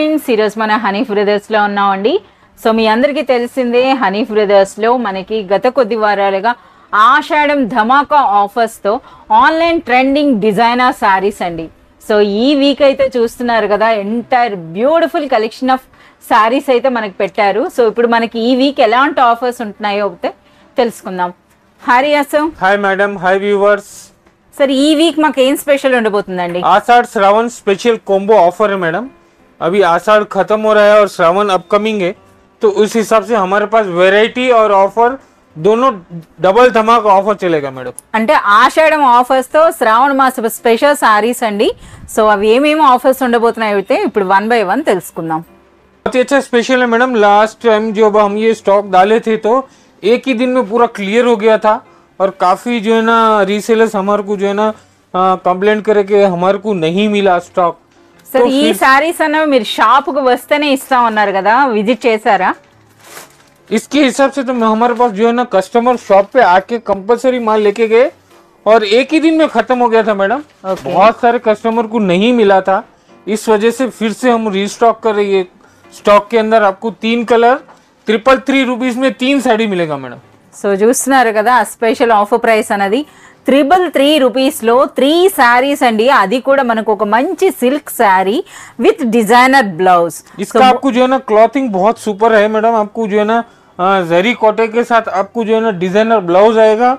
ఈరోజు మన హనీఫ్ బ్రదర్స్ లో ఉన్నామండి. సో మీ అందరికీ తెలిసిందే హనీఫ్ బ్రదర్స్ లో మనకి గత కొద్ది వారాలుగా ఆషాఢం ధమాకా ఆఫర్స్ తో ఆన్లైన్ ట్రెండింగ్ డిజైనర్ సారీస్ అండి. సో ఈ వీక్ అయితే చూస్తున్నారు కదా, entire beautiful collection of saris అయితే మనకి పెట్టారు. సో ఇప్పుడు మనకి ఈ వీక్ ఎలాంటి ఆఫర్స్ ఉంటున్నాయో అయితే తెలుసుకుందాం. హాయ్ అసలు. Hi madam, hi viewers. Sir ఈ వీక్ మాకు ఏం స్పెషల్ ఉండబోతుందండి? आषाढ़ श्रावण स्पेशल कॉम्बो ऑफर है मैडम. अभी आषाढ़ खत्म हो रहा है और श्रावण अपकमिंग है, तो उस हिसाब से हमारे पास वैरायटी और ऑफर दोनों डबल धमाका ऑफर चलेगा मैडम. అంటే ఆషాఢం ఆఫర్స్ తో శ్రావణ మాస స్పెషల్ సారీస్ అండి. సో అవి ఏమేమి ఆఫర్స్ ఉండబోతున్నాయి అయితే ఇప్పుడు 1 by 1 తెలుసుకుందాం. बहुत ही अच्छा स्पेशल है मैडम. लास्ट टाइम जब हम ये स्टॉक डाले थे तो एक ही दिन में पूरा क्लियर हो गया था और काफी जो है ना रीसेलर्स हमारे को जो है ना कंप्लेंट करे कि हमारे को नहीं मिला स्टॉक. सर ఈ సారీస్ అన్న మీరు షాప్ కు వస్తేనే ఇస్తా ఉన్నారు కదా, విజిట్ చేశారా? इसके हिसाब से तो हमारे पास जो है ना कस्टमर शॉप पे आके कंपलसरी माल लेके गए और एक ही दिन में खत्म हो गया था मैडम. बहुत सारे कस्टमर को नहीं मिला था, इस वजह से फिर से हम रीस्टॉक कर रही है. स्टॉक के अंदर आपको 3 कलर 333 रुपीज में 3 साड़ी मिलेगा मैडम. సో చూస్తున్నారు కదా, స్పెషల్ ఆఫర్ ప్రైస్ అనేది 333 రూపీస్ లో 3 సారీస్ అండి. అది కూడా మనకు ఒక మంచి silk sorry with designer blouse. इसका आपको जो है ना क्लॉथिंग बहुत सुपर है मैडम. आपको जो है ना जरी कोटे के साथ आपको जो है ना डिजाइनर ब्लाउज आएगा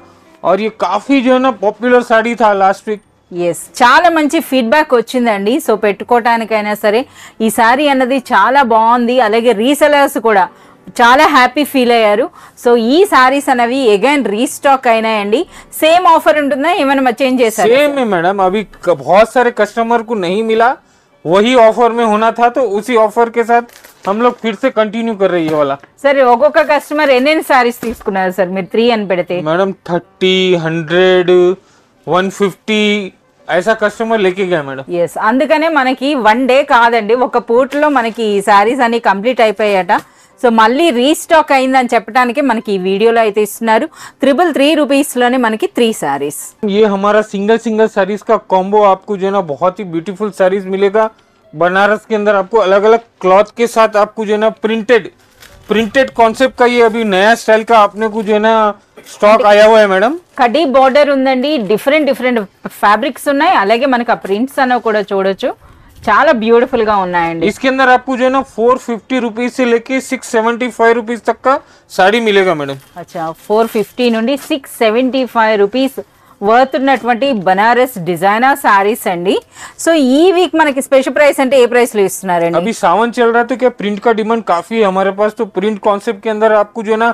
और ये काफी जो है ना पॉपुलर साड़ी था लास्ट वीक. ఎస్, చాలా మంచి ఫీడ్బ్యాక్ వచ్చిందండి. సో పెట్టుకోవటానికైనా సరే ఈ సారీ అన్నది చాలా బాగుంది. అలాగే రీసెలర్స్ కూడా చాలా హ్యాపీ ఫీల్ అయ్యారు. సో ఈ సారీస్ అనేవి అగైన్ రీస్టాక్ అయినాయండి. సేమ్ ఆఫర్ ఉంటుందా, ఏమైనా చేంజ్ చేశారు? सेम है मैडम. अभी बहुत सारे कस्टमर को नहीं मिला, वही ऑफर में होना था, तो उसी ऑफर के साथ हम लोग फिर से कंटिन्यू कर रही है वाला. సరే, ఒక్కొక్క కస్టమర్ ఎన్ని సారీస్ తీసుకున్నారు సార్ మీరు 3 అని పెడితే? मैडम 30, 100, 150 ऐसा कस्टमर लेके गया मैडम. ఎస్, అందుకనే మనకి 1 డే కాదండి, ఒక పూటలో మనకి ఈ సారీస్ అన్ని కంప్లీట్ అయిపోయాయట. సో మళ్ళీ రీస్టాక్ అయిందని చెప్పడానికి మనకి ఈ వీడియోలో అయితే ఇస్తున్నారు. 333 రూపీస్ లోనే మనకి 3 సారీస్. ये हमारा सिंगल साड़ीज का कॉम्बो आपको जो है ना बहुत ही ब्यूटीफुल साड़ीज मिलेगा. बनारस के अंदर आपको अलग अलग क्लॉथ के साथ आपको जो है ना प्रिंटेड कॉन्सेप्ट का ये अभी नया स्टाइल का आपने को जो है ना స్టాక్ आया हुआ है मैडम. కడీ బోర్డర్ ఉందండి, డిఫరెంట్ ఫ్యాబ్రిక్స్ ఉన్నాయి. అలాగే మనకి ఆ ప్రింట్స్ అనేవి కూడా చూడొచ్చు, చాలా బ్యూటిఫుల్ గా ఉన్నాయండి. इसके अंदर आपको जो है ना 450 रुपीज से लेके 675 रुपीज तक का साड़ी मिलेगा मैडम. అచ్చా, 450 నుండి 675 రూపీస్ వర్త్ ఉన్నటువంటి బనారస్ డిజైనర్ సారీస్ అండి. సో ఈ వీక్ మనకి స్పెషల్ ప్రైస్ అంటే ఏ ప్రైస్ లో ఇస్తున్నారండి? अभी सावन चल रहा है तो क्या प्रिंट का डिमांड काफी है हमारे पास, तो प्रिंट कॉन्सेप्ट के अंदर आपको जो है ना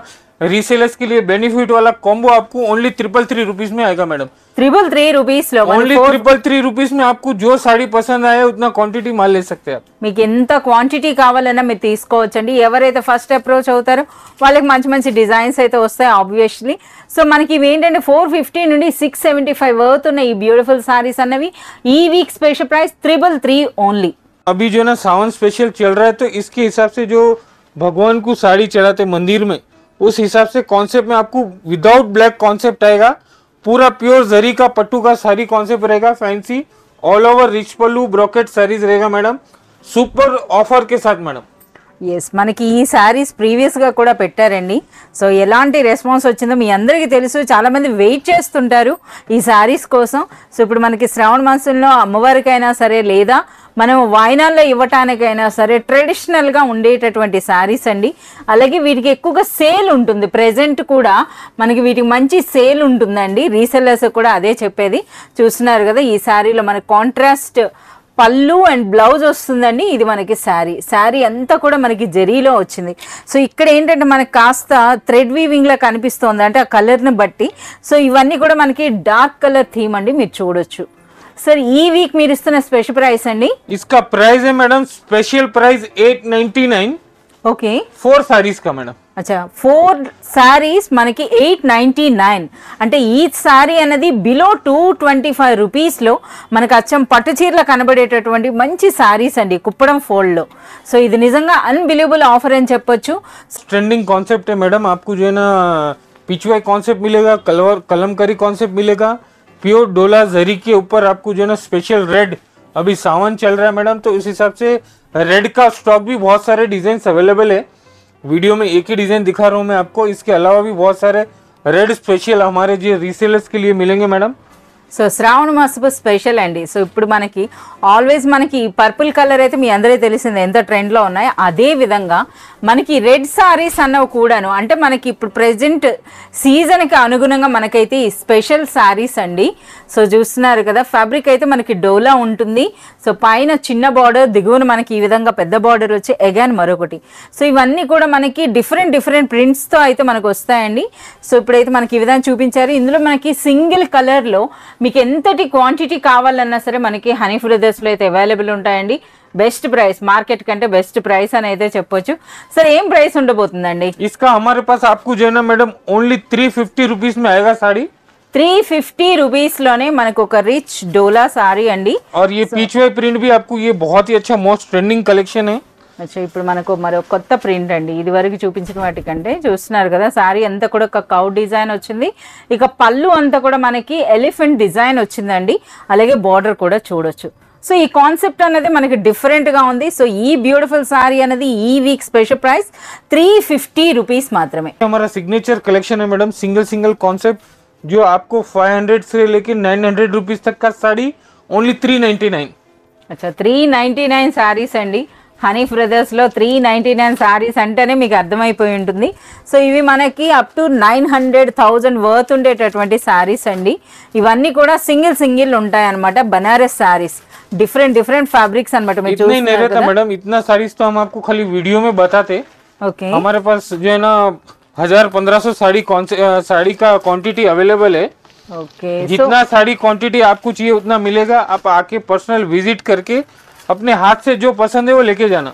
रीसेलर्स के लिए बेनिफिट वाला कॉम्बो आपको ओनली 333 रुपीज में आएगा मैडम. 333 రూపీస్ లో ओनली 333 रुपीज में आपको जो साड़ी पसंद आए उतना क्वांटिटी माल ले सकते हैं आप. మీకు ఎంత క్వాంటిటీ కావాలన్నా మీరు తీసుకోవచ్చండి. ఎవరైతే ఫస్ట్ అప్రోచ్ అవుతారో వాళ్ళకి మంచి మంచి డిజైన్స్ అయితే వస్తాయి ఆబ్వియస్లీ. సో మనకి ఇవి ఏంటంటే 450 నుండి 675 అవుతున్న ఈ బ్యూటిఫుల్ సారీస్ అన్నవి ఈ వీక్ స్పెషల్ ప్రైస్ 333 ఓన్లీ. अभी जो है ना सावन स्पेशल चल रहा है, तो इसके हिसाब से जो भगवान को साड़ी चढ़ाते मंदिर में, उस हिसाब से कॉन्सेप्ट में आपको विदाउट ब्लैक कॉन्सेप्ट आएगा. पूरा प्योर जरी का पट्टू का साड़ी कॉन्सेप्ट रहेगा. फैंसी ऑल ओवर रिच पल्लू ब्रोकेट साड़ीज रहेगा मैडम, सुपर ऑफर के साथ मैडम. ఎస్, మనకి ఈ సారీస్ ప్రీవియస్ గా కూడా పెట్టారండి. సో ఎలాంటి రెస్పాన్స్ వచ్చిందో మీ అందరికీ తెలుసు. చాలా మంది వెయిట్ చేస్తుంటారు ఈ సారీస్ కోసం. సో ఇప్పుడు మనకి శ్రావణ మాసంలో అమ్మవారికైనా సరే, లేదా మనం వాయినాల్లో ఇవ్వటానికైనా సరే ట్రెడిషనల్ గా ఉండేటటువంటి సారీస్ అండి. అలాగే వీటికి ఎక్కువగా సేల్ ఉంటుంది. ప్రెజెంట్ కూడా మనకి వీటికి మంచి సేల్ ఉంటుందండి. రీసెల్లర్స్ కూడా అదే చెప్పేది. చూస్తున్నారు కదా, ఈ సారీలో మనకి కాంట్రాస్ట్ పళ్ళు అండ్ బ్లౌజ్ వస్తుందండి. ఇది మనకి శారీ అంతా కూడా మనకి జరీలో వచ్చింది. సో ఇక్కడ ఏంటంటే మనకి కాస్త థ్రెడ్ వీవింగ్ లా కనిపిస్తుంది, అంటే ఆ కలర్ ని బట్టి. సో ఇవన్నీ కూడా మనకి డార్క్ కలర్ థీమ్ అండి, మీరు చూడొచ్చు. सर ఈ వీక్ మీరు ఇస్తున్న స్పెషల్ ప్రైస్ అండి? इसका प्राइस है madam special price 899. Okay, 4 saris का मैडम. అచ్చా, 4 సారీస్ మనకి 899. అంటే ఈ సారీ అనేది బిలో 225 రూపీస్ లో మనకు అచ్చం పట్టు చీరలో కనబడేటటువంటి మంచి సారీస్ అండి, కుప్పడం ఫోల్డ్ లో. సో ఇది నిజంగా అన్బిలీవబుల్ ఆఫర్ అని చెప్పొచ్చు. ट्रेंडिंग कॉन्सेप्ट है मैडम. आपको जो है ना पिचवाई कॉन्सेप्ट मिलेगा, कलमकारी कॉन्सेप्ट मिलेगा. प्योर डोला जरी के ऊपर आपको जो है ना स्पेशल रेड, अभी सावन चल रहा है मैडम, तो उस हिसाब से रेड का स्टॉक भी बहुत सारे डिजाइन अवेलेबल है। वीडियो में एक ही डिजाइन दिखा रहा हूँ मैं आपको, इसके अलावा भी बहुत सारे रेड स्पेशल हमारे जो रीसेलर्स के लिए मिलेंगे मैडम। సో శ్రావణ మాసపు స్పెషల్ అండి. సో ఇప్పుడు మనకి ఆల్వేస్ మనకి పర్పుల్ కలర్ అయితే మీ అందరికీ తెలిసింది ఎంత ట్రెండ్లో ఉన్నాయి. అదే విధంగా మనకి రెడ్ సారీస్ అన్నవి కూడాను, అంటే మనకి ఇప్పుడు ప్రెజెంట్ సీజన్కి అనుగుణంగా మనకైతే ఈ స్పెషల్ సారీస్ అండి. సో చూస్తున్నారు కదా, ఫ్యాబ్రిక్ అయితే మనకి డోలా ఉంటుంది. సో పైన చిన్న బార్డర్, దిగువన మనకి ఈ విధంగా పెద్ద బార్డర్ వచ్చి అగైన్ మరొకటి. సో ఇవన్నీ కూడా మనకి డిఫరెంట్ ప్రింట్స్తో అయితే మనకు వస్తాయండి. సో ఇప్పుడైతే మనకి ఈ విధంగా చూపించారు. ఇందులో మనకి సింగిల్ కలర్లో మీకు ఎంతటి క్వాంటిటీ కావాలన్నా సరే మనకి హనీ బ్రదర్స్లో అయితే అవైలబుల్ ఉంటాయండి. బెస్ట్ ప్రైస్, మార్కెట్ కంటే బెస్ట్ ప్రైస్ అని అయితే చెప్పొచ్చు. సరే ఏం ప్రైస్ ఉండబోతుందండి? इसका हमारे पास आपको जो है ना मैडम ओनली 350 रुपीज में आएगा साड़ी. 350 రూపీస్ లోనే మనకు ఒక రిచ్ డోలా సారీ అండి. और ये पीछे प्रिंट भी आपको ये बहुत ही अच्छा मोस्ट ट्रेंडिंग कलेक्शन है. అచ్చా, ఇప్పుడు మనకు మరో కొత్త ప్రింట్ అండి. ఇది వరకు చూపించిన వాటికంటే చూస్తున్నారు కదా, సారీ అంతా కూడా ఒక కౌ డిజైన్ వచ్చింది. ఇక పళ్ళు అంతా కూడా మనకి ఎలిఫెంట్ డిజైన్ వచ్చిందండి. అలాగే బార్డర్ కూడా చూడొచ్చు. సో ఈ కాన్సెప్ట్ అనేది మనకి డిఫరెంట్గా ఉంది. సో ఈ బ్యూటిఫుల్ సారీ అనేది ఈ వీక్ స్పెషల్ ప్రైస్ 350 రూపీస్ మాత్రమే. हमारा सिग्नेचर कलेक्शन है मैडम, सिंगल कॉन्सेप्ट जो आपको 500 से लेके 900 रुपीज तक का साड़ी ओनली 399. అచ్చా, 399 సారీస్ అండి. హనీ బ్రదర్స్లో 399 సారీస్ అంటేనే మీకు అర్థమైపోయి ఉంటుంది. సో ఇవి మనకి అప్ టు 900,000 వర్త్ ఉండేటటువంటి సారీస్ అండి. ఇవన్నీ కూడా సింగిల్ ఉంటాయి అనమాట. బనారస్ సారీస్, డిఫరెంట్ ఫ్యాబ్రిక్స్ అనమాట. మీరు इतना ही नहीं रहता मैडम, इतना साड़ीज तो हम आपको खाली वीडियो में बताते. ఓకే, हमारे पास जो है ना 1000-1500 साड़ी का क्वांटिटी अवेलेबल है. ఓకే. जितना साड़ी क्वांटिटी आपको चाहिए उतना मिलेगा. आप आके पर्सनल विजिट करके अपने हाथ से जो पसंद है वो लेके जाना.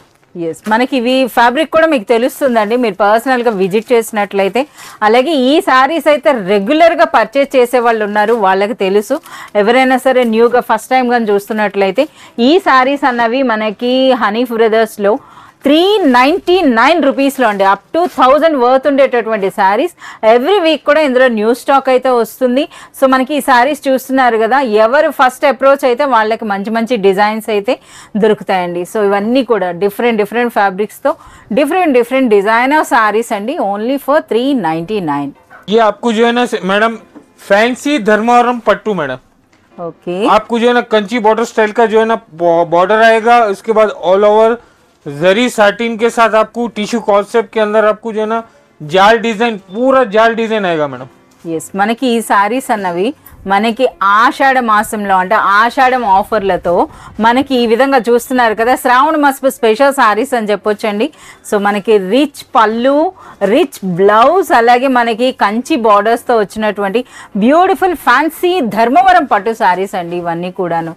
ఎస్, మనకి ఇవి ఫ్యాబ్రిక్ కూడా మీకు తెలుస్తుందండి మీరు పర్సనల్గా విజిట్ చేసినట్లయితే. అలాగే ఈ సారీస్ అయితే రెగ్యులర్గా పర్చేస్ చేసే వాళ్ళు ఉన్నారు, వాళ్ళకి తెలుసు. ఎవరైనా సరే న్యూగా ఫస్ట్ టైం కానీ చూస్తున్నట్లయితే ఈ సారీస్ అన్నవి మనకి హనీ బ్రదర్స్లో 399 రూపీస్లో అండి. అప్ టు 1000 వర్త్ ఉండేటటువంటి శారీస్ ఎవ్రీ వీక్ కూడా ఇందులో న్యూ స్టాక్ అయితే వస్తుంది. సో మనకి ఈ శారీస్ చూస్తున్నారు కదా, ఎవరు ఫస్ట్ అప్రోచ్ అయితే వాళ్ళకి మంచి డిజైన్స్ అయితే దొరుకుతాయండి. సో ఇవన్నీ కూడా డిఫరెంట్ ఫ్యాబ్రిక్స్తో డిఫరెంట్ డిజైనర్ శారీస్ అండి. Only for 399. ये आपको जो है ना madam fancy Dharmavaram pattu madam. Okay, आपको जो है ना कंची बॉर्डर स्टाइल का जो है ना बॉर्डर आएगा. उसके बाद ऑल ओवर जरी साटिन के साथ आपको टिश्यू कॉन्सेप्ट के अंदर आपको जो है ना जाल डिजाइन, पूरा जाल डिजाइन आएगा मैडम. ఎస్, మనకి ఈ సారీస్ అన్నవి మనకి ఆషాఢ మాసంలో, అంటే ఆషాఢం ఆఫర్లతో మనకి ఈ విధంగా చూస్తున్నారు కదా, శ్రావణ మాసపు స్పెషల్ సారీస్ అని చెప్పొచ్చండి. సో మనకి రిచ్ పళ్ళు, రిచ్ బ్లౌజ్, అలాగే మనకి కంచి బార్డర్స్తో వచ్చినటువంటి బ్యూటిఫుల్ ఫ్యాన్సీ ధర్మవరం పట్టు సారీస్ అండి ఇవన్నీ కూడాను.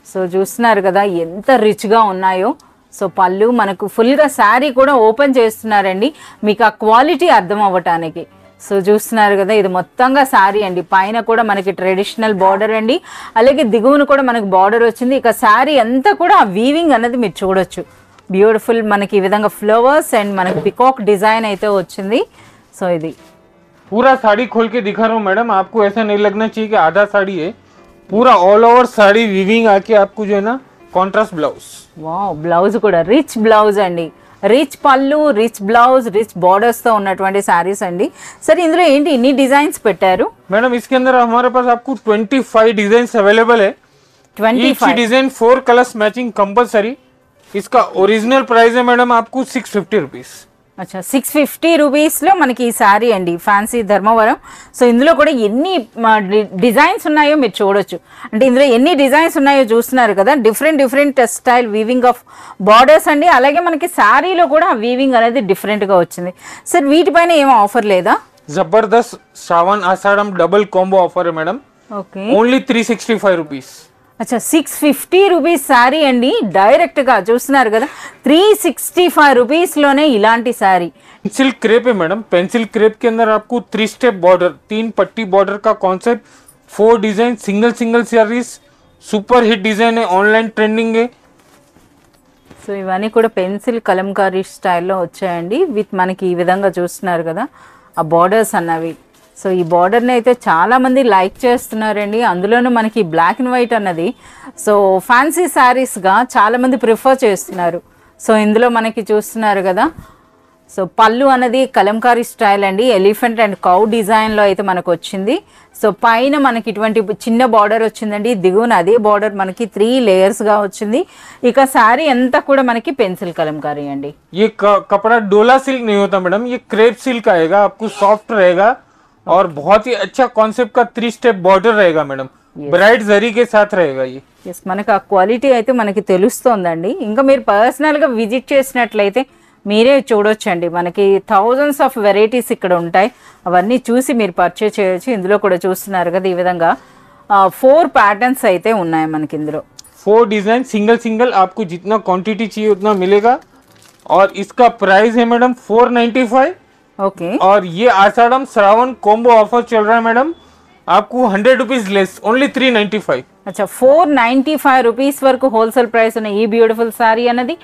సో చూస్తున్నారు కదా ఎంత రిచ్గా ఉన్నాయో. సో పళ్ళు మనకు ఫుల్గా శారీ కూడా ఓపెన్ చేస్తున్నారండి మీకు ఆ క్వాలిటీ అర్థం అవ్వటానికి. సో చూస్తున్నారు కదా, ఇది మొత్తంగా శారీ అండి. పైన కూడా మనకి ట్రెడిషనల్ బార్డర్ అండి, అలాగే దిగువన కూడా మనకి బార్డర్ వచ్చింది. ఇక శారీ అంతా కూడా ఆ వీవింగ్ అనేది మీరు చూడొచ్చు. బ్యూటిఫుల్ మనకి ఈ విధంగా ఫ్లవర్స్ అండ్ మనకి పికాక్ డిజైన్ అయితే వచ్చింది. సో ఇది पूरा साड़ी खोल के दिखा रहा हूँ मैडम, आपको ऐसा नहीं लगना चाहिए कि आधा साड़ी है. पूरा ऑल ओवर साड़ी वीविंग आके आपको जो है ना कॉन्ट्रास्ट ब्लाउज. వావ్, బ్లౌజ్ కూడా రిచ్ బ్లౌజ్ అండి. రిచ్ పళ్ళు, రిచ్ బ్లౌజ్, రిచ్ బార్డర్స్తో ఉన్నటువంటి శారీస్ అండి. సరే ఇందులో ఏంటి ఇన్ని డిజైన్స్ పెట్టారు? मैडम इसके अंदर हमारे पास आपको 25 डिजाइन अवेलेबल है. 25 डिजाइन 4 कलर्स मैचिंग कंपलसरी. इसका ओरिजिनल प्राइस है मैडम आपको 650 रुपीज. అచ్చా, 650 రూపీస్లో మనకి ఈ శారీ అండి, ఫ్యాన్సీ ధర్మవరం. సో ఇందులో కూడా ఎన్ని డిజైన్స్ ఉన్నాయో మీరు చూడొచ్చు. అంటే ఇందులో ఎన్ని డిజైన్స్ ఉన్నాయో చూస్తున్నారు కదా, different style weaving of borders అండి. అలాగే మనకి శారీలో కూడా వీవింగ్ అనేది డిఫరెంట్గా వచ్చింది. సార్ వీటిపైన ఏమో ఆఫర్ లేదా? जबरदस्त श्रावण आषाढ़म डबल कॉम्बो ऑफर है मैडम. Okay, only 365 rupees. అచ్చా, 650 రూపీస్ శారీ అండి. డైరెక్ట్గా చూస్తున్నారు కదా, 365 రూపీస్లోనే ఇలాంటి శారీ. पेंसिल क्रेप है मैडम. पेंसिल क्रेप के अंदर आपको 3 स्टेप बॉर्डर, 3 पट्टी बॉर्डर का concept, 4 design, single saris, super hit design है, ऑनलाइन ट्रेंडिंग है. సో ఇవన్నీ కూడా పెన్సిల్ కలంకారీ స్టైల్లో వచ్చాయండి. విత్ మనకి ఈ విధంగా చూస్తున్నారు కదా ఆ బార్డర్స్ అన్నవి. సో ఈ బార్డర్ని అయితే చాలామంది లైక్ చేస్తున్నారండి. అందులోనూ మనకి బ్లాక్ అండ్ వైట్ అన్నది సో ఫ్యాన్సీ శారీస్గా చాలామంది ప్రిఫర్ చేస్తున్నారు. సో ఇందులో మనకి చూస్తున్నారు కదా, సో పళ్ళు అనేది కలంకారీ స్టైల్ అండి, ఎలిఫెంట్ అండ్ కౌ డిజైన్లో అయితే మనకు వచ్చింది. సో పైన మనకి ఇటువంటి చిన్న బార్డర్ వచ్చిందండి, దిగువన అదే బార్డర్ మనకి 3 లేయర్స్గా వచ్చింది. ఇక శారీ అంతా కూడా మనకి పెన్సిల్ కలంకారీ అండి. ये कपड़ा डोला सिल्क नहीं होता मैडम, ये क्रेप सिल्क आएगा, आपको सॉफ्ट रहेगा और बहुत ही अच्छा कॉन्सेप्ट का 3 स्टेप बॉर्डर रहेगा मैडम, ब्राइट जरी के साथ रहेगा ये. ఎస్, మనకి ఆ క్వాలిటీ అయితే మనకి తెలుస్తోందండి. ఇంకా మీరు పర్సనల్గా విజిట్ చేసినట్లయితే మీరే చూడొచ్చండి, మనకి థౌజండ్స్ ఆఫ్ వెరైటీస్ ఇక్కడ ఉంటాయి, అవన్నీ చూసి మీరు పర్చేజ్ చేయొచ్చు. ఇందులో కూడా చూస్తున్నారు కదా ఈ విధంగా 4 ప్యాటర్న్స్ అయితే ఉన్నాయి మనకి ఇందులో. 4 डिजाइन सिंगल सिंगल आपको जितना क्वांटिटी चाहिए उतना मिलेगा. और इसका प्राइस है मैडम 495. ఓకే, और ये आषाढ़म श्रावण कॉम्बो ऑफर चल रहा है मैडम, आपको 100 रुपीज लेस, ओनली 395. అచ్చా 495 రూపీస్ వరకు హోల్సేల్ ప్రైస్ ఉన్న ఈ బ్యూటిఫుల్ సారీ అన్నది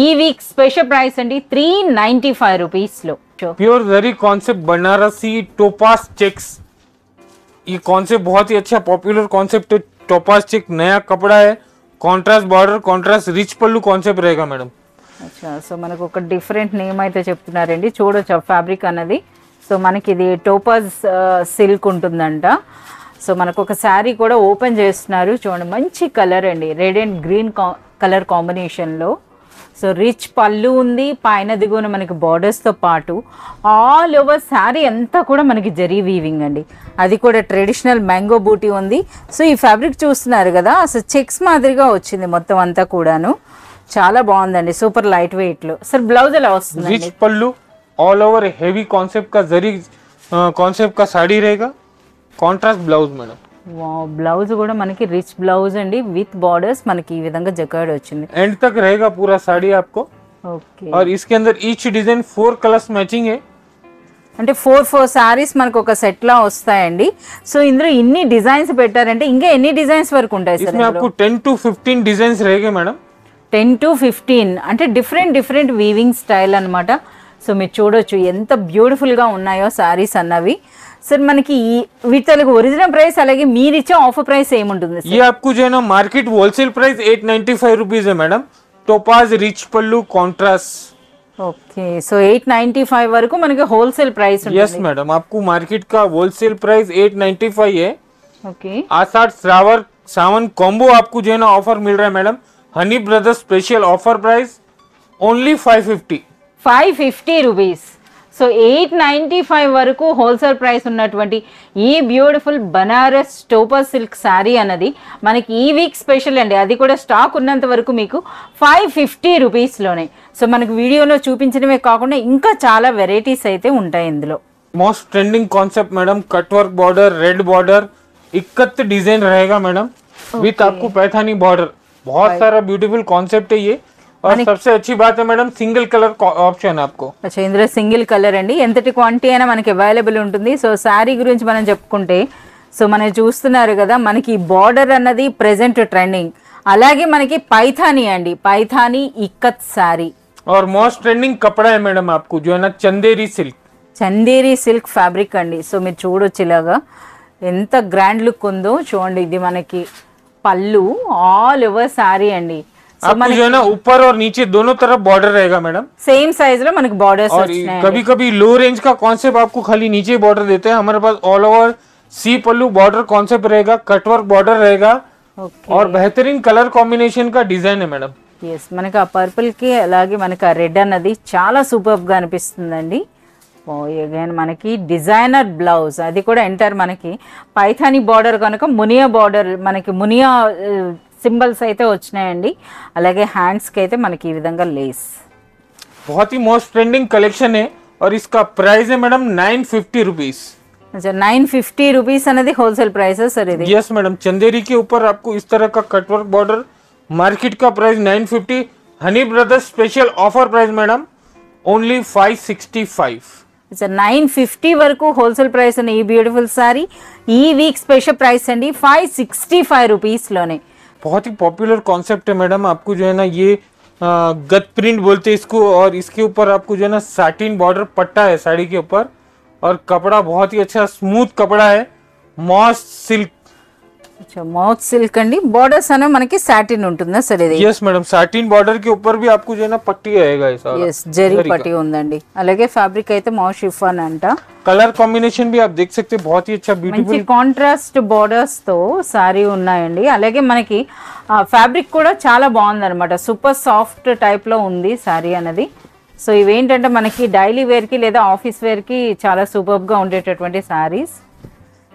ఈ వీక్ స్పెషల్ ప్రైస్ అండి 395 రూపీస్లో. प्योर जरी कॉन्सेप्ट बनारसी टोपास चेक्स, ये कॉन्सेप्ट बहुत ही अच्छा पॉपुलर कॉन्सेप्ट है. टोपास चेक नया कपड़ा है, कॉन्ट्रास्ट बॉर्डर, कॉन्ट्रास्ट रिच पल्लू कॉन्सेप्ट रहेगा मैडम. అచ్చా, సో మనకు ఒక డిఫరెంట్ నేమ్ అయితే చెప్తున్నారండి, చూడొచ్చు ఫ్యాబ్రిక్ అన్నది. సో మనకి ఇది టోపాజ్ సిల్క్ ఉంటుందంట. సో మనకు ఒక శారీ కూడా ఓపెన్ చేస్తున్నారు, చూడండి మంచి కలర్ అండి, రెడ్ అండ్ గ్రీన్ కలర్ కాంబినేషన్లో. సో రిచ్ పళ్ళు ఉంది, పైన దిగువన మనకి బార్డర్స్తో పాటు ఆల్ ఓవర్ శారీ అంతా కూడా మనకి జరీ వీవింగ్ అండి, అది కూడా ట్రెడిషనల్ మ్యాంగో బూటీ ఉంది. సో ఈ ఫ్యాబ్రిక్ చూస్తున్నారు కదా, అసలు చెక్స్ మాదిరిగా వచ్చింది మొత్తం అంతా కూడాను, చాలా బాగుందండి, సూపర్ లైట్ వెయిట్లో. సార్ బ్లౌజ్ ఎలా వస్తుంది? रिच पल्लू ऑल ओवर हेवी कॉन्सेप्ट का जरी कॉन्सेप्ट का साड़ी रहेगा, कॉन्ट्रास्ट ब्लाउज मैडम. బ్లౌజ్ కూడా మనకి రిచ్ బ్లౌజ్ అండి, విత్ బార్డర్స్ మనకి ఈ విధంగా జకార్డ్ వచ్చింది. एंड तक रहेगा पूरा साड़ी आपको. ఓకే, और इसके अंदर ईच डिजाइन 4 कलर्स मैचिंग है. అంటే 4 శారీస్ మనకు ఒక సెట్ లా వస్తాయండి. సో ఇందులో ఇన్ని డిజైన్స్ పెట్టారంటే ఇంకా ఎన్ని డిజైన్స్ వరకు ఉంటాయి సార్? इसमें आपको 10 to 15 डिजाइन रहेंगे मैडम. 10 to 15 అంటే డిఫరెంట్ వీవింగ్ స్టైల్ అన్నమాట. సో మీరు చూడొచ్చు ఎంత బ్యూటిఫుల్గా ఉన్నాయో శారీస్ అన్నవి. సార్ మనకి వీటికి ఒరిజినల్ ప్రైస్ అలాగే మీరు ఇచ్చే ఆఫర్ ప్రైస్ ఏముంటుంది? ये आपको जो है ना मार्केट होलसेल प्राइस 895 रुपीज है मैडम. टोपाज रिच पल्लू कॉन्ट्रास्ट. ఓకే, సో 895 వరకు మనకి హోల్సేల్ ప్రైస్ ఉంటుంది. यस मैडम, आपको मार्केट का होलसेल प्राइस 895 है. ఓకే, आषाढ़ सावन कॉम्बो आपको जो है ना ऑफर मिल रहा है madam. Honey brothers special offer price only 550 rupees. So 895 వరకు హోల్సేల్ ప్రైస్ ఉన్నటువంటి ఈ beautiful Banaras topper silk sari అన్నది మనకి ఈ వీక్ స్పెషల్ అండి, అది కూడా స్టాక్ ఉన్నంత వరకు మీకు 550 రూపీస్లోనే. సో మనకు వీడియోలో చూపించడమే కాకుండా ఇంకా చాలా వెరైటీస్ అయితే ఉంటాయి ఇందులో. Most trending concept madam, cutwork border, red border, 31 design रहेगा मैडम, विथ आपको पैठानी बॉर्डर. बहुत सारा ब्यूटीफुल कॉन्सेप्ट है ये. और सबसे अच्छी बात है मैडम, सिंगल कलर ऑप्शन आपको. అచ్చా, ఇందులో సింగిల్ కలర్ అండి, ఎంతటి క్వాంటిటీ అయినా మనకి అవైలబుల్ ఉంటుంది. సో శారీ గురించి మనం చెప్పుకుంటే, సో మనం చూస్తున్నారు కదా మనకి బార్డర్ అన్నది ప్రెసెంట్ ట్రెండింగ్, అలాగే మనకి పైథానీ అండి, పైథానీ ఇక్కత్ శారీ. और मोस्ट ट्रेंडिंग कपड़ा है मैडम आपको जो है ना Chanderi silk. Chanderi silk fabric అండి. సో మీరు చూడొచ్చు ఇలాగా ఎంత గ్రాండ్ లుక్ ఉందో చూడండి. ఇది మనకి పళ్ళు ఆల్ ఓవర్ శారీ అండి. आपको जो है ना ऊपर और नीचे दोनों तरफ बॉर्डर रहेगा मैडम. సేమ్ సైజ్ లో మనకి బార్డర్స్ और कभी कभी लो रेंज का कॉन्सेप्ट आपको खाली नीचे बॉर्डर देते हैं, हमारे पास ऑल ओवर सी पल्लू बॉर्डर कॉन्सेप्ट रहेगा, कटवर्क बॉर्डर रहेगा. और बेहतरीन कलर कॉम्बिनेशन का डिजाइन है मैडम. ఎస్, మనకి ఆ పర్పుల్ కి అలాగే మనకి ఆ రెడ్ అన్నది చాలా సూపర్ గా అనిపిస్తుందండి. అగైన్ మనకి డిజైనర్ బ్లౌజ్, అది కూడా ఎంటర్ మనకి పైథానీ బార్డర్ కనుక మునియా బార్డర్, మనకి మునియా సింబల్స్ అయితే వచ్చినాయండి. అలాగే హ్యాండ్స్ కి అయితే మనకి ఈ విధంగా లేస్. बहुत ही मोस्ट ट्रेंडिंग कलेक्शन है और इसका प्राइस है मैडम 950 रुपीज. 950 రూపీస్ అనేది హోల్సేల్ ప్రైస్ సార్ ఇది? यस मैडम, चंदेरी के ऊपर आपको इस तरह का कटवर्क बॉर्डर, मार्केट का price 950. Honey brothers special offer price madam only 565. 950 వరకు హోల్సేల్ ప్రైస్ ఉన్న ఈ బ్యూటిఫుల్ సారీ ఈ వీక్ స్పెషల్ ప్రైస్ అండి 565 రూపీస్లోనే. बहुत ही पॉपुलर कॉन्सेप्ट है मैडम. आपको जो है ना ये गत प्रिंट बोलते हैं इसको, और इसके ऊपर आपको जो है ना सैटिन बॉर्डर पट्टा है साड़ी के ऊपर, और कपड़ा बहुत ही अच्छा स्मूथ कपड़ा है, मॉस सिल्क. మౌత్ సిల్క్ అండి, బోర్డర్స్ అనే మనకి సాటిన్ ఉంటుందా సార్ ఇది? यस मैडम, साटिन बॉर्डर के ऊपर भी आपको जो है ना पट्टी आएगा ऐसा। ఎస్ జరీ పట్టి ఉందండి. అలాగే ఫ్యాబ్రిక్ అయితే మౌత్ షిఫాన్ అంట. कलर कॉम्बिनेशन भी आप देख सकते हैं, बहुत ही अच्छा మంచి ब्यूटीफुल। కాంట్రాస్ట్ బోర్డర్స్ తో సారీ ఉన్నాయండి. అలాగే మనకి ఫ్యాబ్రిక్ కూడా చాలా బాగుంది అనమాట, సూపర్ సాఫ్ట్ టైప్ లో ఉంది సారీ అనేది. సో ఇవేంటంటే మనకి డైలీ వేర్ కి లేదా ఆఫీస్ వేర్ కి చాలా సూపర్ గా ఉండేటటువంటి సారీస్.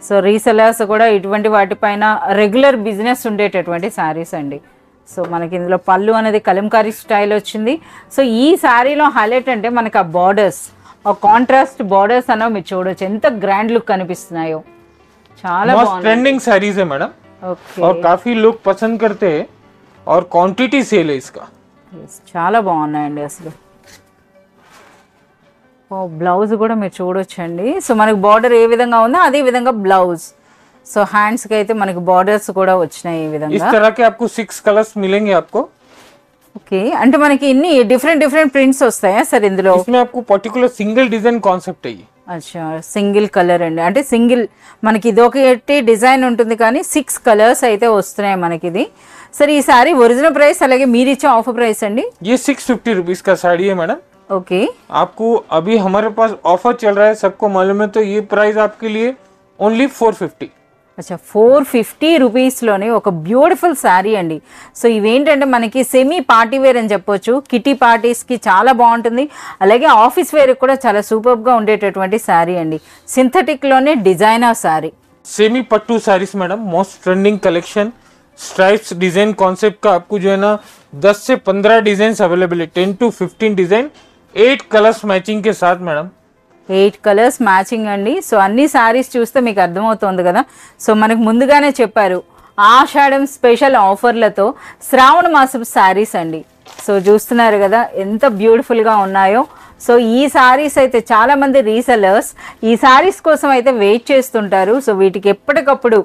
సో రీసెలర్స్ కూడా ఇటువంటి వాటిపైన రెగ్యులర్ బిజినెస్ ఉండేటటువంటి శారీస్ అండి. సో మనకి ఇందులో పళ్ళు అనేది కలంకారీ స్టైల్ వచ్చింది. సో ఈ శారీలో హైలైట్ అంటే మనకి ఆ బార్డర్స్, ఆ కాంట్రాస్ట్ బార్డర్స్ అన్న మీరు చూడొచ్చు ఎంత గ్రాండ్ లుక్ కనిపిస్తున్నాయో. చాలా బాగుంది. ट्रेंडिंग साड़ीज है मैडम, ఓకే, और काफी लोग पसंद करते हैं और क्वांटिटी सेल है इसका। చాలా బాగున్నాయండి అసలు. బ్లౌజ్ కూడా మీరు చూడొచ్చండి. సో మనకి బార్డర్ ఏ విధంగా ఉందో అదే విధంగా బ్లౌజ్. సో హ్యాండ్స్ కి అయితే మనకి బార్డర్స్ కూడా వచ్చినాయి ఈ इस విధంగా. तरह के आपको 6 कलर्स मिलेंगे आपको। ఓకే, అంటే మనకి ఇన్ని డిఫరెంట్ డిఫరెంట్ ప్రింట్స్ వస్తాయా సార్ ఇందులో? इसमें आपको पर्टिकुलर सिंगल डिजाइन कॉन्सेप्ट है ये। అచ్చా, సింగిల్ కలర్ అండి, అంటే సింగిల్ మనకి ఇదొకటి డిజైన్ ఉంటుంది కానీ 6 కలర్స్ అయితే వస్తున్నాయి మనకి ఇది. సరే ఈ సారీ ఒరిజినల్ ప్రైస్ అలాగే మీరు ఇచ్చే ఆఫర్ ప్రైస్ అండి? ये 650 रुपीज का साड़ी है मैडम। ఓకే, आपको अभी हमारे पास ऑफर चल रहा है, सबको मालूम है, तो ये प्राइस आपके लिए ओनली 450। అచ్చా 450 రూపీస్లోనే ఒక బ్యూటిఫుల్ శారీ అండి. సో ఇవేంటంటే మనకి సెమీ పార్టీ వేర్ అని చెప్పొచ్చు, కిటీ పార్టీస్కి చాలా బాగుంటుంది. అలాగే ఆఫీస్ వేర్ కూడా చాలా సూపర్గా ఉండేటటువంటి శారీ అండి. సింథటిక్లోనే designer sari. Semi pattu saris madam, most trending collection. Stripes design concept का आपको जो है ना 10 से 15 डिजाइन अवेलेबल है, 10 to 15 डिजाइन, 8 कलर्स मैचिंग के साथ मैडम। 8 కలర్స్ మ్యాచింగ్ అండి. సో అన్ని శారీస్ చూస్తే మీకు అర్థమవుతుంది కదా. సో మనకు ముందుగానే చెప్పారు ఆషాఢం స్పెషల్ ఆఫర్లతో శ్రావణ మాసం శారీస్ అండి. సో చూస్తున్నారు కదా ఎంత బ్యూటిఫుల్గా ఉన్నాయో. సో ఈ శారీస్ అయితే చాలామంది రీసెలర్స్ ఈ శారీస్ కోసం అయితే వెయిట్ చేస్తుంటారు. సో వీటికి ఎప్పటికప్పుడు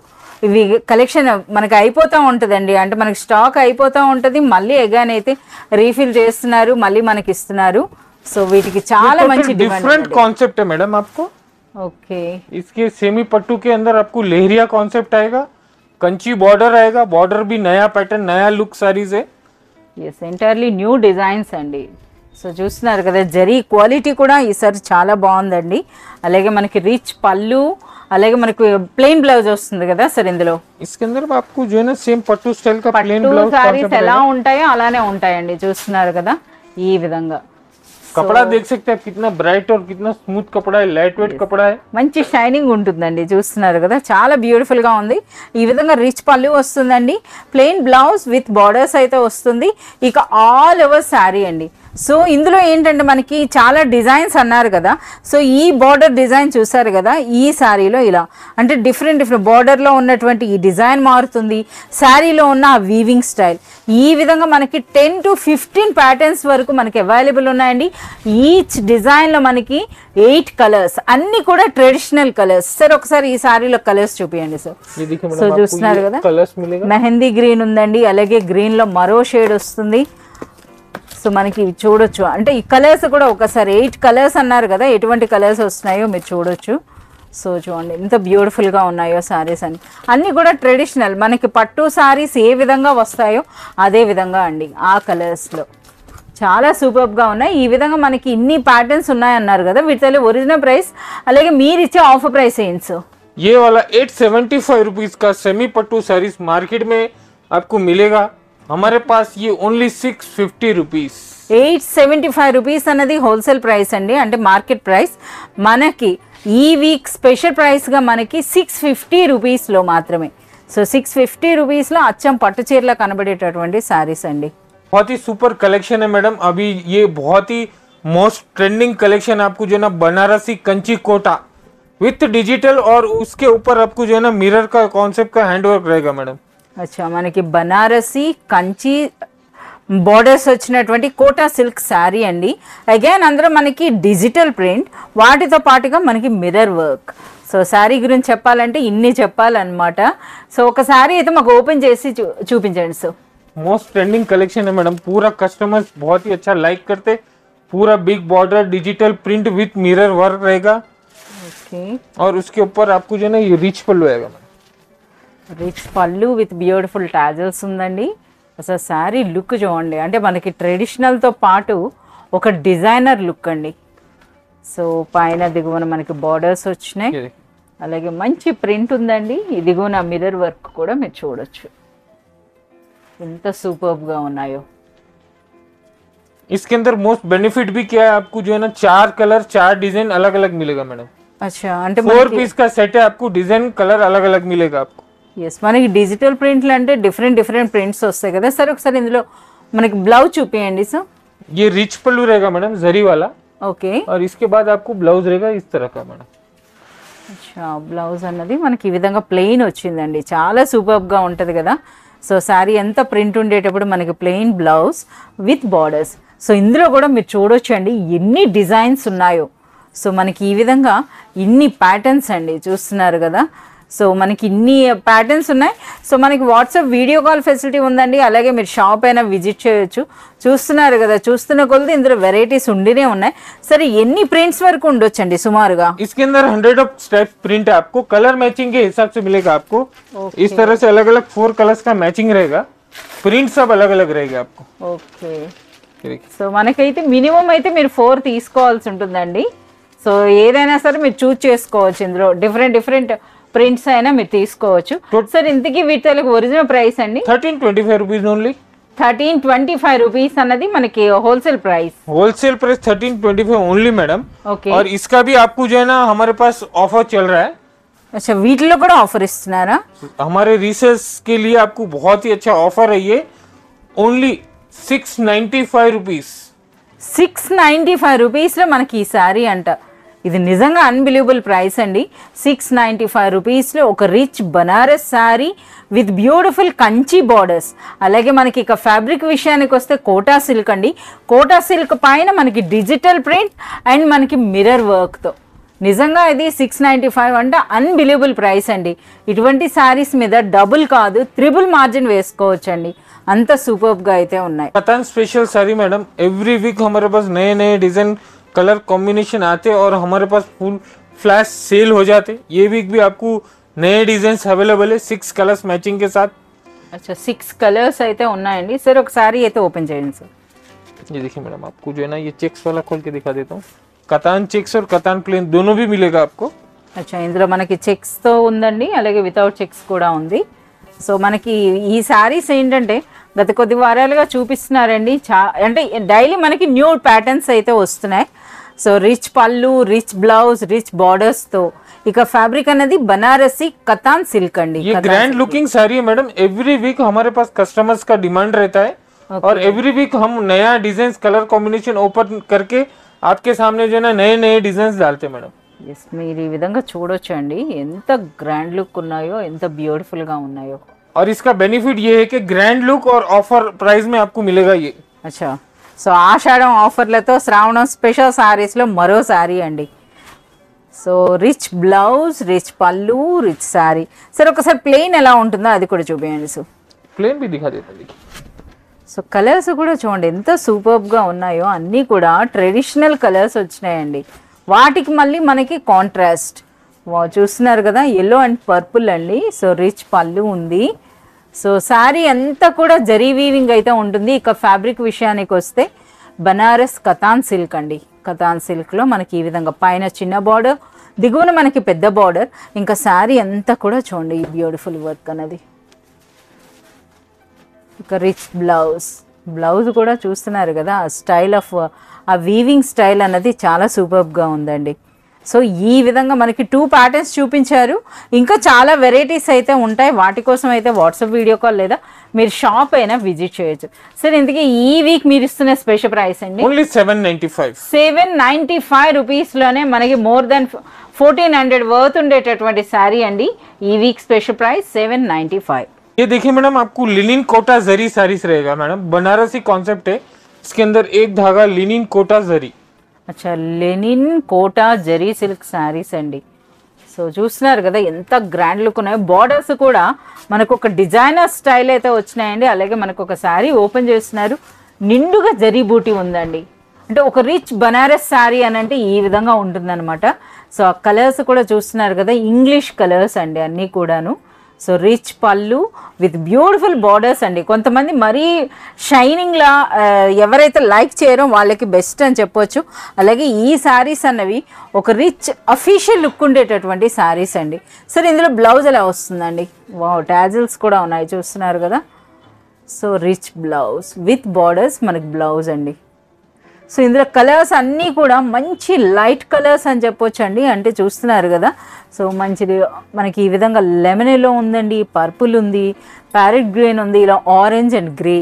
ఇవి కలెక్షన్ మనకి అయిపోతూ ఉంటుందండి, అంటే మనకి స్టాక్ అయిపోతూ ఉంటుంది, మళ్ళీ ఎగాన్ అయితే రీఫిల్ చేస్తున్నారు, మళ్ళీ మనకి ఇస్తున్నారు. సో వీటికి చాలా మంచి डिफरेंट कॉन्सेप्ट है मैडम आपको। ఓకే, इसके सेमी पट्टू के अंदर आपको लेहरिया कॉन्सेप्ट आएगा, कंची बॉर्डर आएगा, बॉर्डर भी नया पैटर्न नया लुक साड़ीज है। ఎస్ ఎంటైర్లీ న్యూ డిజైన్స్ అండి. సో చూస్తున్నారు కదా జరీ క్వాలిటీ కూడా ఈసారి చాలా బాగుందండి. అలాగే మనకి రిచ్ పళ్ళు, అలాగే మనకి ప్లెయిన్ బ్లౌజ్ వస్తుంది కదా సార్ ఇందులో. इसके अंदर आपको जो है ना सेम पट्टू स्टाइल का प्लेन టూ ब्लाउज సారీస్ ఎలా ఉంటాయో అలానే ఉంటాయండి. చూస్తున్నారు కదా ఈ విధంగా. कपड़ा देख सकते हैं कितना ब्राइट और कितना स्मूथ कपड़ा है, लाइट वेट कपड़ा है। మంచి షైనింగ్ ఉంటుందండి. చూస్తున్నారు కదా చాలా బ్యూటిఫుల్ గా ఉంది. ఈ విధంగా రిచ్ పళ్ళు వస్తుందండి, ప్లెయిన్ బ్లౌజ్ విత్ బార్డర్స్ అయితే వస్తుంది. ఇక ఆల్ ఓవర్ శారీ అండి. సో ఇందులో ఏంటంటే మనకి చాలా డిజైన్స్ అన్నారు కదా. సో ఈ బార్డర్ డిజైన్ చూసారు కదా, ఈ శారీలో ఇలా అంటే డిఫరెంట్ డిఫరెంట్ బార్డర్లో ఉన్నటువంటి ఈ డిజైన్ మారుతుంది, శారీలో ఉన్న ఆ వీవింగ్ స్టైల్. ఈ విధంగా మనకి 10 to 15 ప్యాటర్న్స్ వరకు మనకి అవైలబుల్ ఉన్నాయండి. ఈచ్ డిజైన్లో మనకి 8 కలర్స్, అన్ని కూడా ట్రెడిషనల్ కలర్స్. సార్ ఒకసారి ఈ శారీలో కలర్స్ చూపించండి సార్. ये देखिए సో मैडम, చూస్తున్నారు आपको కదా ये कलर्स मिलेगा। మెహందీ గ్రీన్ ఉందండి, అలాగే గ్రీన్లో మరో షేడ్ వస్తుంది. సో మనకి చూడొచ్చు అంటే ఈ కలర్స్ కూడా ఒకసారి 8 కలర్స్ అన్నారు కదా, ఎటువంటి కలర్స్ వస్తున్నాయో మీరు చూడొచ్చు. సో చూడండి ఎంత బ్యూటిఫుల్గా ఉన్నాయో శారీస్ అని. అన్నీ కూడా ట్రెడిషనల్ మనకి పట్టు శారీస్ ఏ విధంగా వస్తాయో అదే విధంగా అండి ఆ కలర్స్లో. చాలా సూపర్గా ఉన్నాయి. ఈ విధంగా మనకి ఇన్ని ప్యాటర్న్స్ ఉన్నాయన్నారు కదా, వీటిలో ఒరిజినల్ ప్రైస్ అలాగే మీరు ఇచ్చే ఆఫర్ ప్రైస్ ఏంటి సార్? ये वाला 875 रुपीज का सेमी पट्टू साड़ीज मार्केट में आपको मिलेगा, हमारे पास ये ओनली 650 रुपीज। 875 రూపీస్ అన్నది హోల్సేల్ ప్రైస్ అండి, అంటే మార్కెట్ ప్రైస్. మనకి ఈ వీక్ స్పెషల్ ప్రైస్గా మనకి 650 రూపీస్లో మాత్రమే. సో 650 రూపీస్లో అచ్చం పట్టు చీరలా కనబడేటటువంటి శారీస్ అండి. बहुत ही सुपर कलेक्शन है मैडम। अभी ये बहुत ही मोस्ट ट्रेंडिंग कलेक्शन आपको जो है ना बनारसी कंची कोटा विथ डिजिटल, और उसके ऊपर आपको जो है ना मिरर का कॉन्सेप्ट का हैंडवर्क रहेगा मैडम। అచ్చా మనకి బనారసి కంచి బార్డర్స్ వచ్చినటువంటి కోటా సిల్క్ శారీ అండి. అగైన్ అందరూ మనకి డిజిటల్ ప్రింట్, వాటితో పాటుగా మనకి మిర్రర్ వర్క్. సో శారీ గురించి చెప్పాలంటే ఇన్ని చెప్పాలన్నమాట. సో ఒక శారీ అయితే మాకు ఓపెన్ చేసి చూపించండి సార్. मोस्ट ट्रेंडिंग कलेक्शन है मैडम, पूरा कस्टमर्स बहुत ही अच्छा लाइक करते। पूरा big border digital print with mirror work रहेगा, ఓకే और उसके ऊपर आपको जो है ना ये रिच पल्लू आएगा मैडम। రిచ్ పళ్ళు విత్ బ్యూటిఫుల్ టాజల్స్ ఉందండి. అసలు శారీ లుక్ చూడండి, అంటే మనకి ట్రెడిషనల్తో పాటు ఒక డిజైనర్ లుక్ అండి. సో పైన దిగువన మనకి బార్డర్స్ వచ్చినాయి, అలాగే మంచి ప్రింట్ ఉందండి. దిగువన మిర్రర్ వర్క్ కూడా మీరు చూడొచ్చు, ఎంత సూపర్బ్గా ఉన్నాయో. इसके अंदर मोस्ट बेनिफिट भी क्या है, आपको जो है ना 4 कलर 4 डिजाइन अलग अलग मिलेगा मैडम. अच्छा, అంటే 4 पीस का सेट है, आपको डिजाइन कलर अलग अलग मिलेगा आपको. ఎస్, మనకి డిజిటల్ ప్రింట్లు అంటే డిఫరెంట్ డిఫరెంట్ ప్రింట్స్ వస్తాయి కదా సార్. ఒకసారి ఇందులో మనకి బ్లౌజ్ చూపియండి సార్. ये रिच पल्लू रहेगा मैडम, जरी वाला. ఓకే, और इसके बाद आपको ब्लाउज रहेगा इस तरह का मैडम. అచ్చా, బ్లౌజ్ అన్నది మనకి ఈ విధంగా ప్లెయిన్ వచ్చిందండి, చాలా సూపర్గా ఉంటుంది కదా. సో శారీ ఎంత ప్రింట్ ఉండేటప్పుడు మనకి plain blouse with borders. So ఇందులో కూడా మీరు చూడొచ్చండి ఎన్ని డిజైన్స్ ఉన్నాయో. సో మనకి ఈ విధంగా ఇన్ని ప్యాటర్న్స్ అండి, చూస్తున్నారు కదా. సో మనకి ఇన్ని ప్యాటర్న్స్ ఉన్నాయి. సో మనకి వాట్సాప్ వీడియో కాల్ ఫెసిలిటీ ఉందండి, అలాగే మీరు షాప్ అయినా విజిట్ చేయొచ్చు. చూస్తున్నారు కదా, చూస్తున్న కొలది ఇందులో వెరైటీస్ ఉండినే ఉన్నాయి. సరే, ఎన్ని ప్రింట్స్ వరకు ఉండొచ్చండి సుమారుగా? इसके अंदर 100 ऑफ टाइप प्रिंट है, आपको कलर मैचिंग के हिसाब से मिलेगा आपको. इस तरह से अलग अलग 4 कलर्स का मैचिंग रहेगा, प्रिंट सब अलग अलग रहेगा आपको. ఓకే, సో మనకైతే మినిమం అయితే మీరు 4 తీసుకోవాల్సి ఉంటుందండి. సో ఏదైనా సరే మీరు చూస్ చేసుకోవచ్చు, ఇందులో డిఫరెంట్ డిఫరెంట్ ప్రింట్స్ అయినా మీరు తీసుకోవచ్చు. సార్ ఇంతకీ వీటికి ఒరిజినల్ ప్రైస్ అండి 1325 रुपीज ओनली. 1325 రూపీస్ అన్నది మనకి wholesale price. Wholesale price 1325 only madam. Okay, और इसका भी आपको जो है ना हमारे पास ऑफर चल रहा है. अच्छा, వీటిలో కూడా ఆఫర్ ఇస్తున్నారా? हमारे रीसेल्स के लिए आपको बहुत ही अच्छा ऑफर है ये. Only 695 rupees. 695 రూపీస్లో మనకి ఈ శారీ అంట. ఇది నిజంగా అన్బిలీవబుల్ ప్రైస్ అండి. 695 రూపీస్లో ఒక rich Banaras sari with beautiful Kanchi borders. అలాగే మనకి ఇక ఫ్యాబ్రిక్ విషయానికి వస్తే కోటా సిల్క్ అండి. కోటా సిల్క్ పైన మనకి డిజిటల్ ప్రింట్ అండ్ మనకి మిర్రర్ వర్క్తో. నిజంగా ఇది 695 అంటే అన్బిలీవబుల్ ప్రైస్ అండి. ఇటువంటి శారీస్ మీద డబుల్ కాదు ట్రిపుల్ మార్జిన్ వేసుకోవచ్చండి, అంత సూపర్గా అయితే ఉన్నాయి. Katan special sari madam, every week हमारे पास नए नए डिजाइन कलर कॉम्बिनेशन आते और हमारे पास फुल फ्लैश सेल हो जाते. ये वीक भी आपको नए डिजाइन अवेलेबल है 6 कलर्स मैचिंग के साथ. अच्छा, 6 కలర్స్ అయితే ఉన్నాయండి. సరే, ఒక శారీ అయితే ఓపెన్ చేయండి సార్. ये देखिए मैडम, आपको जो है ना ये चेक्स वाला खोल के दिखा देता हूँ. कतान चेक्स और कतान प्लेन दोनों भी मिलेगा आपको. అచ్చా, ఇందులో మనకి చెక్స్తో ఉందండి, అలాగే వితౌట్ చెక్స్ కూడా ఉంది. సో మనకి ఈ శారీస్ ఏంటంటే గత కొద్ది వారాలుగా చూపిస్తున్నారండి. అంటే డైలీ మనకి న్యూ ప్యాటర్న్స్ అయితే వస్తున్నాయి. సో రిచ్ పళ్ళు, రిచ్ బ్లౌజ్, రిచ్ బార్డర్స్తో. ఇక ఫ్యాబ్రిక్ అనేది బనారసి కతాన్ సిల్క్ అండి. ये ग्रैंड लुकिंग साड़ी है मैडम. एवरी वीक हमारे पास कस्टमर्स का डिमांड रहता है. और एवरी वीक हम नया डिजाइन कलर कॉम्बिनेशन ओपन करके आपके सामने जो है ना नए नए डिजाइन डालते हैं मैडम. ఎస్, మీరు ఈ విధంగా చూడొచ్చు అండి ఎంత గ్రాండ్ లుక్ ఉన్నాయో, ఎంత బ్యూటిఫుల్గా ఉన్నాయో. और इसका बेनिफिट ये है कि ग्रैंड लुक और ऑफर प्राइस में आपको मिलेगा ये. అచ్చా, సో ఆషాఢం ఆఫర్లతో శ్రావణం స్పెషల్ శారీస్లో మరో శారీ అండి. సో రిచ్ బ్లౌజ్, రిచ్ పళ్ళు, రిచ్ శారీ. సరే, ఒకసారి ప్లెయిన్ ఎలా ఉంటుందో అది కూడా చూపించండి. సో प्लेन भी दिखा देता देखिए. సో కలర్స్ కూడా చూడండి ఎంత సూపర్గా ఉన్నాయో. అన్నీ కూడా ట్రెడిషనల్ కలర్స్ వచ్చినాయండి. వాటికి మళ్ళీ మనకి కాంట్రాస్ట్ చూస్తున్నారు కదా, ఎల్లో అండ్ పర్పుల్ అండి. సో రిచ్ పళ్ళు ఉంది. సో శారీ అంతా కూడా జరీ వీవింగ్ అయితే ఉంటుంది. ఇక ఫ్యాబ్రిక్ విషయానికి వస్తే బనారస్ కతాన్ సిల్క్ అండి. కతాన్ సిల్క్లో మనకి ఈ విధంగా పైన చిన్న బార్డర్, దిగువన మనకి పెద్ద బార్డర్. ఇంకా శారీ అంతా కూడా చూడండి ఈ బ్యూటిఫుల్ వర్క్ అనేది. ఇక రిచ్ బ్లౌజ్ కూడా చూస్తున్నారు కదా, ఆ స్టైల్ ఆఫ్ ఆ వీవింగ్ స్టైల్ అన్నది చాలా సూపర్గా ఉందండి. సో ఈ విధంగా మనకి 2 ప్యాటర్న్స్ చూపించారు. ఇంకా చాలా వెరైటీస్ అయితే ఉంటాయి. వాటి కోసం అయితే వాట్సాప్ వీడియో కాల్ లేదా మీరు షాప్ అయినా విజిట్ చేయొచ్చు. సరే, ఇంతకీ ఈ వీక్ మీరు ఇస్తున్న స్పెషల్ ప్రైస్ అండి ఓన్లీ 795. 795 రూపీస్లోనే మనకి మోర్ దెన్ 1400 వర్త్ ఉండేటటువంటి శారీ అండి. ఈ వీక్ స్పెషల్ ప్రైస్ 795. ये देखिए मैडम, आपको लिनिन कोटा जरी साड़ीस रहेगा मैडम. बनारसी कॉन्सेप्ट है. इसके अंदर एक धागा लिनिन कोटा जरी. అచ్చా, లెనిన్ కోటా జరీ సిల్క్ శారీస్ అండి. సో చూస్తున్నారు కదా ఎంత గ్రాండ్ లుక్ ఉన్నాయో. బార్డర్స్ కూడా మనకు ఒక డిజైనర్ స్టైల్ అయితే వచ్చినాయండి. అలాగే మనకు ఒక శారీ ఓపెన్ చేస్తున్నారు, నిండుగా జరీ బూటీ ఉందండి. అంటే ఒక రిచ్ బనారస్ శారీ అని అంటే ఈ విధంగా ఉంటుందన్నమాట. సో ఆ కలర్స్ కూడా చూస్తున్నారు కదా, ఇంగ్లీష్ కలర్స్ అండి అన్నీ కూడాను. సో రిచ్ పళ్ళు విత్ బ్యూటిఫుల్ బార్డర్స్ అండి. కొంతమంది మరీ షైనింగ్లా ఎవరైతే లైక్ చేయరో వాళ్ళకి బెస్ట్ అని చెప్పొచ్చు. అలాగే ఈ శారీస్ అన్నవి ఒక రిచ్ అఫీషియల్ లుక్ ఉండేటటువంటి శారీస్ అండి. సరే ఇందులో బ్లౌజ్ ఎలా వస్తుందండి? వావ్, టాజిల్స్ కూడా ఉన్నాయి చూస్తున్నారు కదా. So rich blouse with borders మనకి బ్లౌజ్ అండి. సో ఇందులో కలర్స్ అన్నీ కూడా మంచి లైట్ కలర్స్ అని చెప్పొచ్చు అండి. అంటే చూస్తున్నారు కదా, సో మంచిది మనకి ఈ విధంగా లెమన్ ఎల్లో ఉందండి, పర్పుల్ ఉంది, ప్యారెట్ గ్రీన్ ఉంది, ఇలా ఆరెంజ్ అండ్ గ్రే.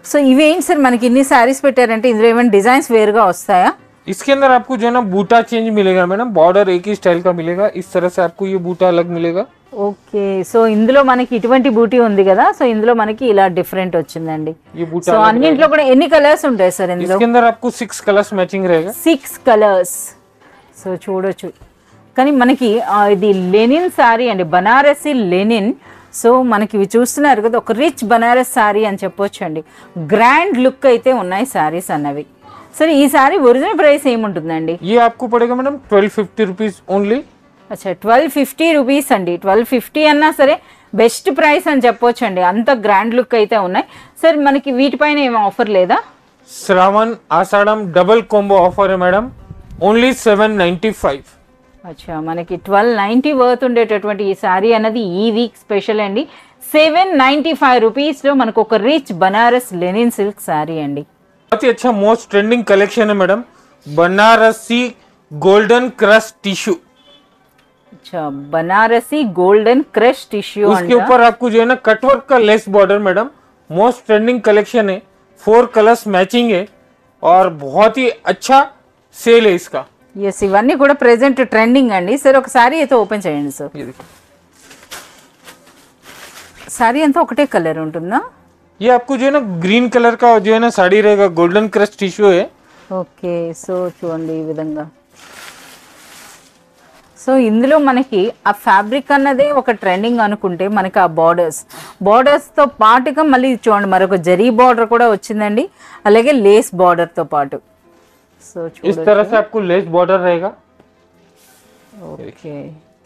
సో ఇవేంటి సార్ మనకి ఇన్ని శారీస్ పెట్టారంటే ఇందులో ఏమైనా డిజైన్స్ వేరుగా వస్తాయా? इसके अंदर आपको जो है ना बूटा चेंज मिलेगा मैडम, बॉर्डर एक ही स्टाइल का मिलेगा, इस तरह से आपको ये बूटा अलग मिलेगा. ఓకే, సో ఇందులో మనకి ఇటువంటి బూటీ ఉంది కదా, సో ఇందులో మనకి ఇలా డిఫరెంట్ వచ్చిందండి. ये बूटा సో అన్నింటిలో కూడా ఎన్ని కలర్స్ ఉంటాయి సార్ ఇందులో? इसके अंदर आपको 6 कलर्स मैचिंग रहेगा. 6 కలర్స్. సో చూడొచ్చు. కానీ మనకి ఇది లెనిన్ శారీ అండి, బనారసి లెనిన్. సో మనకి ఇవి చూస్తున్నారు కదా, ఒక రిచ్ బనారస్ శారీ అని చెప్పొచ్చు అండి. గ్రాండ్ లుక్ అయితే ఉన్నాయి శారీస్ అన్నవి. సరే ఈ శారీ ఒరిజినల్ ప్రైస్ ఏముంటుందండి? ये आपको पड़ेगा मैडम 1250 रुपीज ओनली. అచ్చా 1250 రూపీస్ అండి. 1250 అన్నా సరే బెస్ట్ ప్రైస్ అని చెప్పొచ్చు అండి, అంత గ్రాండ్ లుక్ అయితే ఉన్నాయి. సరే మనకి వీటిపైన ఏం ఆఫర్ లేదా? श्रावण आषाढ़म डबल कॉम्बो ऑफर है मैडम, ओनली 795. అచ్చా మనకి 1290 వర్త్ ఉండేటటువంటి ఈ శారీ అన్నది ఈ వీక్ స్పెషల్ అండి. 795 రూపీస్లో మనకు ఒక rich Banaras Lenin silk sari అండి. बहुत ही अच्छा मोस्ट ट्रेंडिंग कलेक्शन है madam, Banarasi golden crush tissue. अच्छा बनारसी गोल्डन क्रश टिश्यू, उसके ऊपर आपको जो है ना कटवर्क का less border madam, most trending collection है, 4 कलर्स मैचिंग है और बहुत ही अच्छा सेल है इसका. ఎస్ ఇవన్నీ కూడా ప్రెజెంట్ ట్రెండింగ్ అండి. సరే ఒక శారీ అయితే ఓపెన్ చేయండి సార్. ये देखो, శారీ అంతా ఒకటే కలర్ ఉంటుందా? ये आपको जो है ना ग्रीन कलर का जो है ना साड़ी रहेगा, गोल्डन क्रश टिश्यू है. ఓకే, సో చూడండి ఈ విధంగా. సో ఇందులో మనకి ఆ ఫ్యాబ్రిక్ అన్నదే ఒక ట్రెండింగ్ అనుకుంటే, మనకి ఆ బార్డర్స్తో పాటుగా మళ్ళీ చూడండి మరొక జరీ బార్డర్ కూడా వచ్చిందండి, అలాగే లేస్ బార్డర్తో పాటు. సో इस तरह से आपको लेस बॉर्डर रहेगा. ఓకే,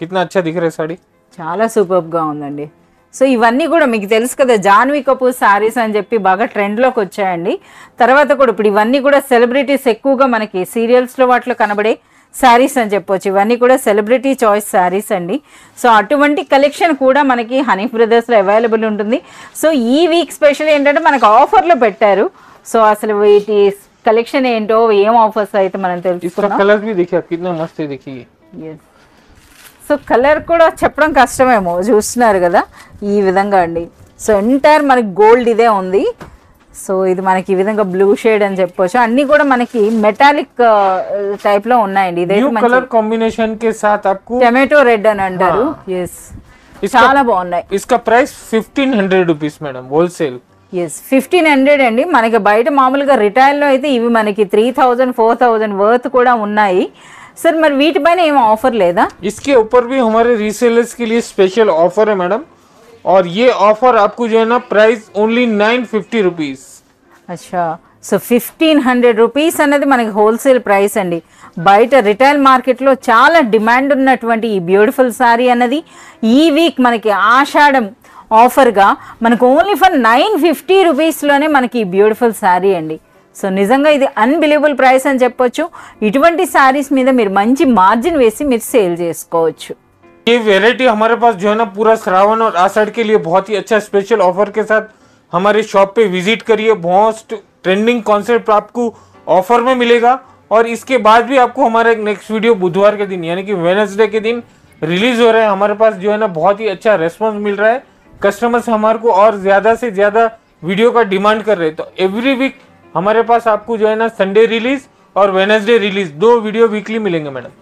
कितना अच्छा दिख रहा है साड़ी. చాలా సూపర్గా ఉందండి. సో ఇవన్నీ కూడా మీకు తెలుసు కదా, జాన్వీ కపూర్ శారీస్ అని చెప్పి బాగా ట్రెండ్లోకి వచ్చాయండి. తర్వాత కూడా ఇప్పుడు ఇవన్నీ కూడా సెలబ్రిటీస్ ఎక్కువగా మనకి సీరియల్స్లో వాటిలో కనబడే శారీస్ అని చెప్పొచ్చు. ఇవన్నీ కూడా సెలబ్రిటీ చాయిస్ శారీస్ అండి. సో అటువంటి కలెక్షన్ కూడా మనకి హనీ బ్రదర్స్లో అవైలబుల్ ఉంటుంది. సో ఈ వీక్ స్పెషల్ ఏంటంటే మనకు ఆఫర్లో పెట్టారు. సో అసలు వీటి కలెక్షన్ ఏంటో, ఏం ఆఫర్స్ అయితే మనం इसका తెలుసుకున్నాం. कलर भी देखिए कितना मस्त है, देखिए. సో కలర్ కూడా చెప్పడం కష్టమేమో, చూస్తున్నారు కదా ఈ విధంగా అండి. సో ఎంటైర్ మనకి గోల్డ్ ఇదే ఉంది. సో ఇది మనకి ఈ విధంగా బ్లూ షేడ్ అని చెప్పొచ్చు. అన్ని కూడా మనకి మెటాలిక్ టైప్ లో ఉన్నాయండి. ఇదే न्यू कलर कॉम्बिनेशन के साथ आपको టొమాటో రెడ్ అని అంటారు. ఎస్ చాలా బాగున్నాయి. इसका price 1500 rupees madam, wholesale. Yes 1500 అండి. మనకి బయట మామూలుగా రిటైల్లో అయితే ఇవి మనకి 3000 4000 వర్త్ కూడా ఉన్నాయి. सर మరి వీటిపైన ఏం ఆఫర్ లేదా? इसके ऊपर भी हमारे रीसेलर्स के लिए स्पेशल ऑफर है मैडम, और ये ऑफर आपको जो है ना प्राइस ओनली 950 रुपीज. అచ్చా, సో 1500 రూపీస్ అనేది మనకి హోల్సేల్ ప్రైస్ అండి. బయట రిటైల్ మార్కెట్లో చాలా డిమాండ్ ఉన్నటువంటి ఈ బ్యూటిఫుల్ శారీ అన్నది ఈ వీక్ మనకి ఆషాఢం ఆఫర్గా మనకు ఓన్లీ ఫర్ 950 రూపీస్లోనే మనకి ఈ బ్యూటిఫుల్ శారీ అండి. సో నిజంగా ఇది అన్బిలీవబుల్ ప్రైస్ అని చెప్పొచ్చు. ఇటువంటి శారీస్ మీద మీరు మంచి మార్జిన్ వేసి మీరు సేల్ చేసుకోవచ్చు. ये वेराइटी हमारे पास जो है ना पूरा श्रावण और आषाढ़ के लिए बहुत ही अच्छा स्पेशल ऑफर के साथ हमारे शॉप पे विजिट करिए. बहुत ट्रेंडिंग कॉन्सेप्ट आपको ऑफर में मिलेगा, और इसके बाद भी आपको हमारा नेक्स्ट वीडियो बुधवार के दिन यानी कि वेडनेसडे के दिन रिलीज हो रहा है. हमारे पास जो है ना बहुत ही अच्छा रेस्पॉन्स मिल रहा है, कस्टमर्स हमारे को और ज्यादा से ज्यादा वीडियो का डिमांड कर रहे हैं. तो एवरी वीक हमारे पास आपको जो है ना संडे रिलीज और वेडनेसडे रिलीज 2 वीडियो वीकली मिलेंगे मैडम.